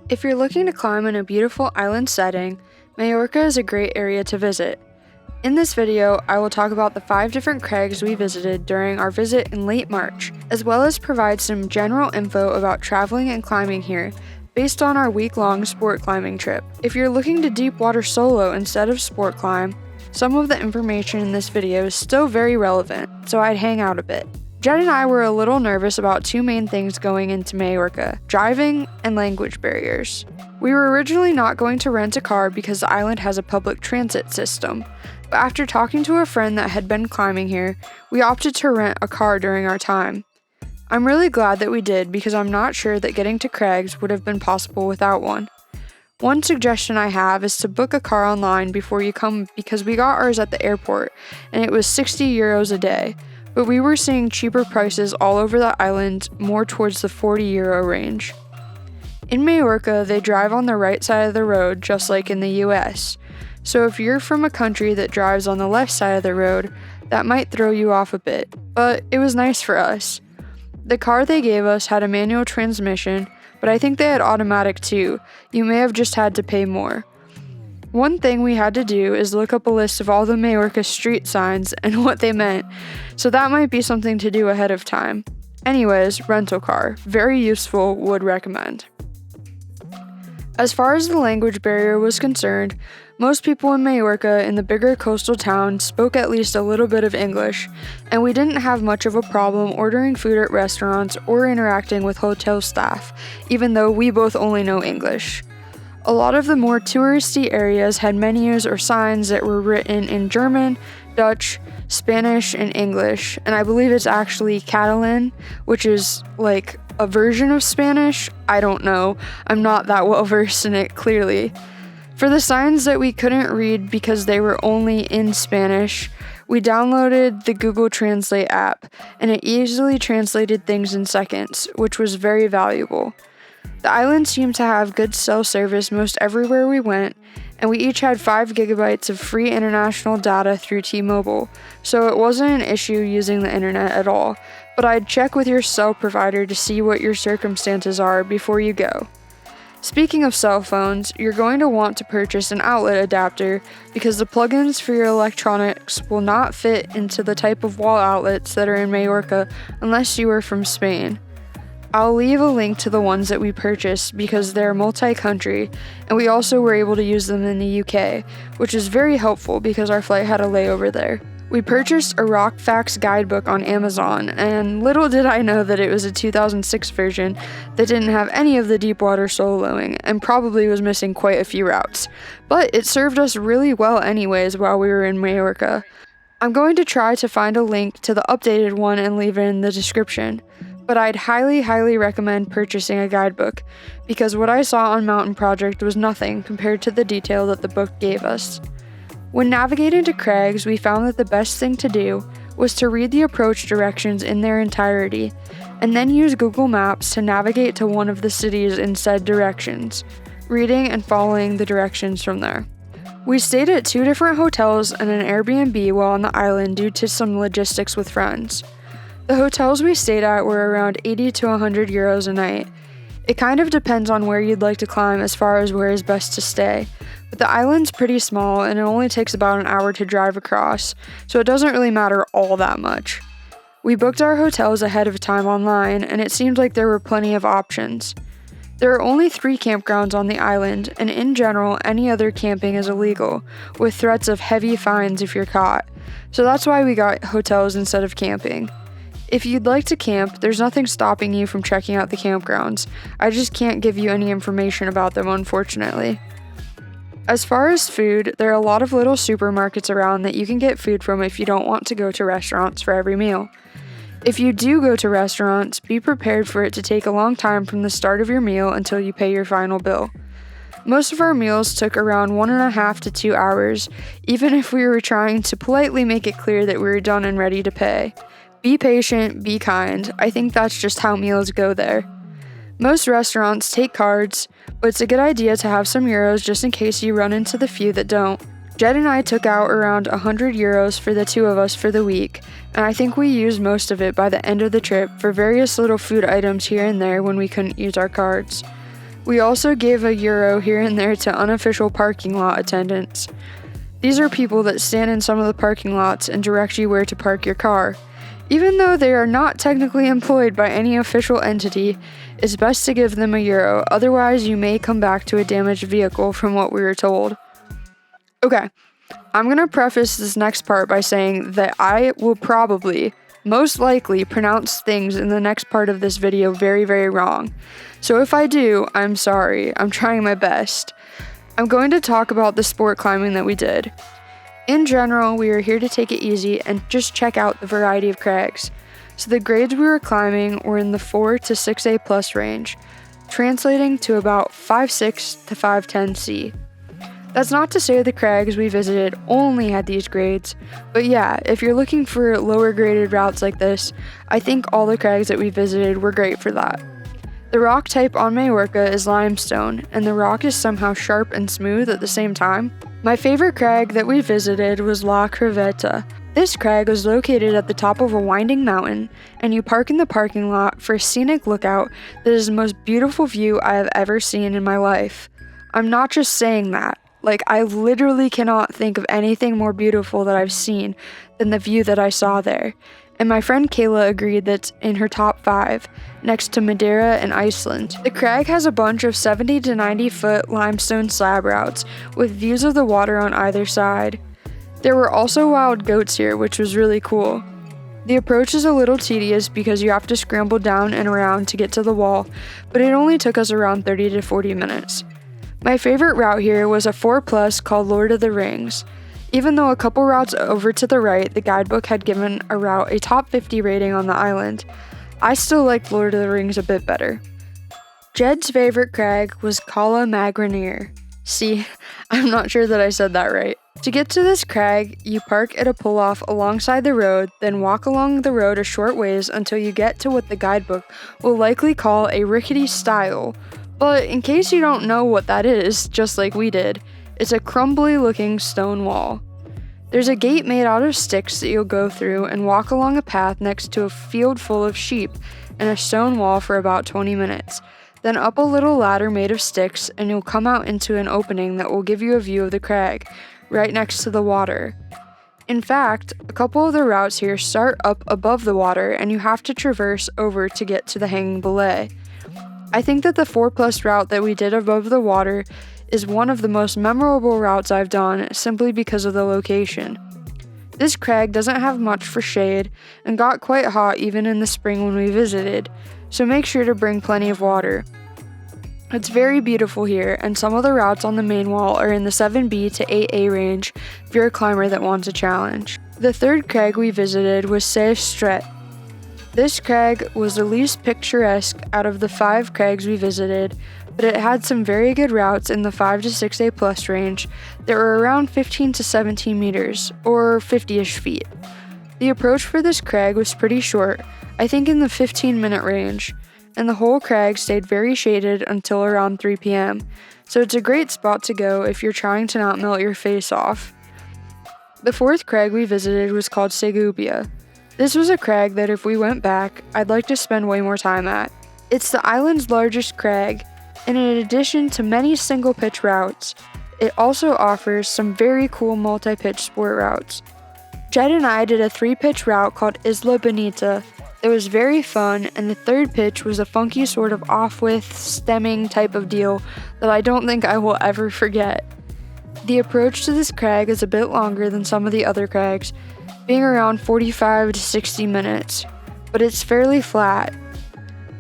If you're looking to climb in a beautiful island setting, Mallorca is a great area to visit. In this video, I will talk about the 5 different crags we visited during our visit in late March, as well as provide some general info about traveling and climbing here, based on our week-long sport climbing trip. If you're looking to deep water solo instead of sport climb, some of the information in this video is still very relevant, so I'd hang out a bit. Jed and I were a little nervous about 2 main things going into Mallorca: driving and language barriers. We were originally not going to rent a car because the island has a public transit system, but after talking to a friend that had been climbing here, we opted to rent a car during our time. I'm really glad that we did because I'm not sure that getting to crags would have been possible without one. One suggestion I have is to book a car online before you come because we got ours at the airport and it was €60 a day. But we were seeing cheaper prices all over the island, more towards the €40 range. In Mallorca, they drive on the right side of the road, just like in the US. So if you're from a country that drives on the left side of the road, that might throw you off a bit, but it was nice for us. The car they gave us had a manual transmission, but I think they had automatic too. You may have just had to pay more. One thing we had to do is look up a list of all the Mallorca street signs and what they meant, so that might be something to do ahead of time. Anyways, rental car, very useful, would recommend. As far as the language barrier was concerned, most people in Mallorca in the bigger coastal towns spoke at least a little bit of English, and we didn't have much of a problem ordering food at restaurants or interacting with hotel staff, even though we both only know English. A lot of the more touristy areas had menus or signs that were written in German, Dutch, Spanish, and English, and I believe it's actually Catalan, which is like a version of Spanish. I don't know. I'm not that well versed in it, clearly. For the signs that we couldn't read because they were only in Spanish, we downloaded the Google Translate app, and it easily translated things in seconds, which was very valuable. The island seemed to have good cell service most everywhere we went, and we each had 5 gigabytes of free international data through T-Mobile, so it wasn't an issue using the internet at all, but I'd check with your cell provider to see what your circumstances are before you go. Speaking of cell phones, you're going to want to purchase an outlet adapter because the plugins for your electronics will not fit into the type of wall outlets that are in Mallorca unless you are from Spain. I'll leave a link to the ones that we purchased because they're multi-country, and we also were able to use them in the UK, which is very helpful because our flight had a layover there. We purchased a Rockfax Guidebook on Amazon, and little did I know that it was a 2006 version that didn't have any of the deep water soloing, and probably was missing quite a few routes. But it served us really well anyways while we were in Mallorca. I'm going to try to find a link to the updated one and leave it in the description. But I'd highly recommend purchasing a guidebook, because what I saw on Mountain Project was nothing compared to the detail that the book gave us. When navigating to crags, we found that the best thing to do was to read the approach directions in their entirety, and then use Google Maps to navigate to one of the cities in said directions, reading and following the directions from there. We stayed at 2 different hotels and an Airbnb while on the island due to some logistics with friends. The hotels we stayed at were around €80 to €100 a night. It kind of depends on where you'd like to climb as far as where is best to stay, but the island's pretty small and it only takes about an hour to drive across, so it doesn't really matter all that much. We booked our hotels ahead of time online, and it seemed like there were plenty of options. There are only 3 campgrounds on the island, and in general, any other camping is illegal, with threats of heavy fines if you're caught, so that's why we got hotels instead of camping. If you'd like to camp, there's nothing stopping you from checking out the campgrounds. I just can't give you any information about them, unfortunately. As far as food, there are a lot of little supermarkets around that you can get food from if you don't want to go to restaurants for every meal. If you do go to restaurants, be prepared for it to take a long time from the start of your meal until you pay your final bill. Most of our meals took around 1.5 to 2 hours, even if we were trying to politely make it clear that we were done and ready to pay. Be patient, be kind. I think that's just how meals go there. Most restaurants take cards, but it's a good idea to have some euros just in case you run into the few that don't. Jed and I took out around €100 for the 2 of us for the week, and I think we used most of it by the end of the trip for various little food items here and there when we couldn't use our cards. We also gave €1 here and there to unofficial parking lot attendants. These are people that stand in some of the parking lots and direct you where to park your car. Even though they are not technically employed by any official entity, it's best to give them €1, otherwise you may come back to a damaged vehicle from what we were told. Okay, I'm going to preface this next part by saying that I will probably, most likely, pronounce things in the next part of this video very, very wrong. So if I do, I'm sorry. I'm trying my best. I'm going to talk about the sport climbing that we did. In general, we are here to take it easy and just check out the variety of crags. So the grades we were climbing were in the 4 to 6A plus range, translating to about 5.6 to 5.10C. That's not to say the crags we visited only had these grades, but yeah, if you're looking for lower graded routes like this, I think all the crags that we visited were great for that. The rock type on Mallorca is limestone, and the rock is somehow sharp and smooth at the same time. My favorite crag that we visited was La Crevetta. This crag was located at the top of a winding mountain, and you park in the parking lot for a scenic lookout that is the most beautiful view I have ever seen in my life. I'm not just saying that. I literally cannot think of anything more beautiful that I've seen than the view that I saw there. And my friend Kayla agreed that's in her top 5, next to Madeira and Iceland. The crag has a bunch of 70 to 90 foot limestone slab routes, with views of the water on either side. There were also wild goats here, which was really cool. The approach is a little tedious because you have to scramble down and around to get to the wall, but it only took us around 30 to 40 minutes. My favorite route here was a 4+ called Lord of the Rings. Even though a couple routes over to the right, the Guidebook had given a route a top 50 rating on the island, I still liked Lord of the Rings a bit better. Jed's favorite crag was Cala Magranier. See, I'm not sure that I said that right. To get to this crag, you park at a pull-off alongside the road, then walk along the road a short ways until you get to what the Guidebook will likely call a rickety stile. But in case you don't know what that is, just like we did, it's a crumbly looking stone wall. There's a gate made out of sticks that you'll go through and walk along a path next to a field full of sheep and a stone wall for about 20 minutes. Then up a little ladder made of sticks and you'll come out into an opening that will give you a view of the crag, right next to the water. In fact, a couple of the routes here start up above the water and you have to traverse over to get to the hanging belay. I think that the 4+ route that we did above the water is one of the most memorable routes I've done simply because of the location. This crag doesn't have much for shade and got quite hot even in the spring when we visited, so make sure to bring plenty of water. It's very beautiful here, and some of the routes on the main wall are in the 7B to 8A range if you're a climber that wants a challenge. The third crag we visited was Segubia. This crag was the least picturesque out of the 5 crags we visited, but it had some very good routes in the 5 to 6A plus range that were around 15 to 17 meters, or 50-ish feet. The approach for this crag was pretty short, I think in the 15-minute range, and the whole crag stayed very shaded until around 3 p.m., so it's a great spot to go if you're trying to not melt your face off. The 4th crag we visited was called Segubia. This was a crag that if we went back, I'd like to spend way more time at. It's the island's largest crag, and in addition to many single pitch routes, it also offers some very cool multi-pitch sport routes. Jed and I did a 3-pitch route called Isla Bonita. It was very fun, and the 3rd pitch was a funky sort of off-width stemming type of deal that I don't think I will ever forget. The approach to this crag is a bit longer than some of the other crags, being around 45 to 60 minutes, but it's fairly flat.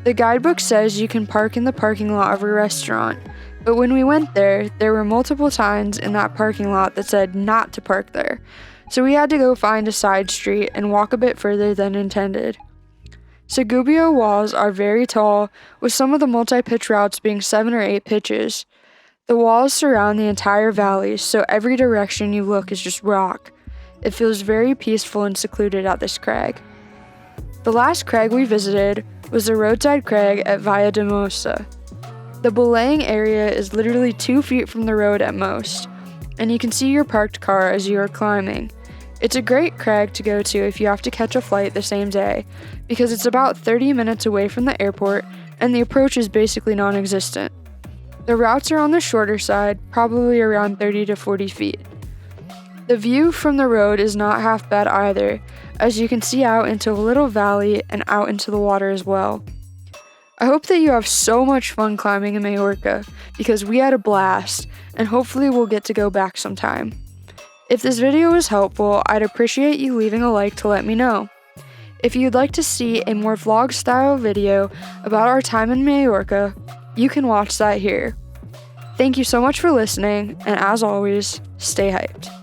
The Guidebook says you can park in the parking lot of a restaurant, but when we went there were multiple signs in that parking lot that said not to park there, so we had to go find a side street and walk a bit further than intended. Segubia walls are very tall, with some of the multi-pitch routes being 7 or 8 pitches. The walls surround the entire valley, so every direction you look is just rock. It feels very peaceful and secluded at this crag. The last crag we visited was the Roadside Crag at Via de Mosa. The belaying area is literally 2 feet from the road at most, and you can see your parked car as you are climbing. It's a great crag to go to if you have to catch a flight the same day, because it's about 30 minutes away from the airport and the approach is basically non-existent. The routes are on the shorter side, probably around 30 to 40 feet. The view from the road is not half bad either, as you can see out into a little valley and out into the water as well. I hope that you have so much fun climbing in Mallorca, because we had a blast, and hopefully we'll get to go back sometime. If this video was helpful, I'd appreciate you leaving a like to let me know. If you'd like to see a more vlog style video about our time in Mallorca, you can watch that here. Thank you so much for listening, and as always, stay hyped.